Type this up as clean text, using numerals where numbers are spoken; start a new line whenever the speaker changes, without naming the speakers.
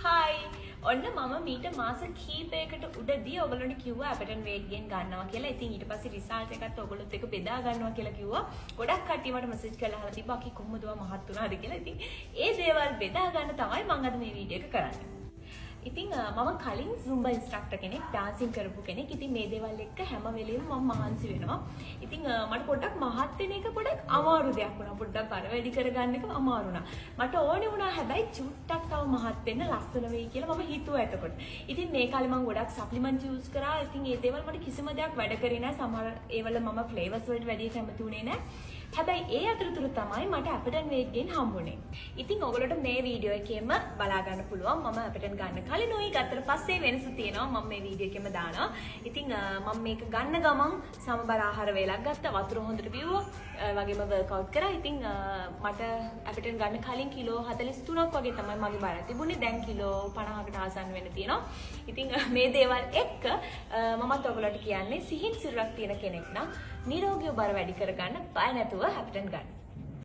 Hi! ඔන්න මම මීට මාස කීපයකට උඩදී ඔයගොල්ලන්ට කිව්වා ඇපටන් වේට් ගේන් ගන්නවා කියලා. ඉතින් ඊට පස්සේ රිසල්ට් එකත් ඔයගොල්ලොත් එක්ක බෙදා ගන්නවා කියලා කිව්වා. ගොඩක් කට්ටිය මට මෙසේජ් කරලා අහලා තිබ්බා කි කොහොමද ඔයා මහත් වුණාද කියලා. ඉතින් ඒ දේවල් බෙදා ගන්න තමයි මම අද මේ වීඩියෝ එක කරන්නේ. ඉතින් මම කලින් Zumba instructor කෙනෙක්, dancing කරපු කෙනෙක්. ඉතින් මේ දේවල් එක්ක හැම වෙලෙම මම මහන්සි වෙනවා. ඉතින් මට පොඩ්ඩක් මහත් වෙන එක පොඩ්ඩක් අමාරු දෙයක් වුණා. පොඩ්ඩක් බර වැඩි කරගන්න එක අමාරු වුණා. මට ඕනේ වුණා හැබැයි චුට්ටක් තව මහත් වෙන්න ලස්සන වෙයි කියලා මම හිතුවා එතකොට. ඉතින් මේ කාලේ මම ගොඩක් supplement use කරා. ඉතින් ඒ දේවල් මට කිසිම දෙයක් වැඩ කරේ නැහැ. සමහර ඒවල මම flavors වලට වැඩි කැමති උනේ නැහැ. හැබැයි ඒ අතරතුර තමයි මට ඇපටන් වේට් ගේන් හම්බුනේ. ඉතින් ඔයගොල්ලෝට මේ වීඩියෝ එකේම බලා ගන්න පුළුවන් මම ඇපටන් ගන්න කලින් ඔය ගත්තට පස්සේ වෙනස තියෙනවා මම මේ වීඩියෝ එකේම දානවා. ඉතින් මම මේක ගන්න ගමන් සමබර ආහාර වේලක් ගත්තා, වතුර හොඳට බිව්වා, වගේම වර්ක්අවුට් කරා. ඉතින් මට ඇපටන් ගන්න කලින් කිලෝ 43ක් වගේ තමයි මගේ බර තිබුණේ. දැන් කිලෝ 50කට ආසන්න වෙන්න තියෙනවා. ඉතින් මේ දේවල් එක්ක මමත් ඔයගොල්ලන්ට කියන්නේ සිහින් සිරුරක් තියෙන කෙනෙක් නම් නිරෝගීව බර වැඩි කරගන්න බය නැතුව ඇපටන් ගන්න.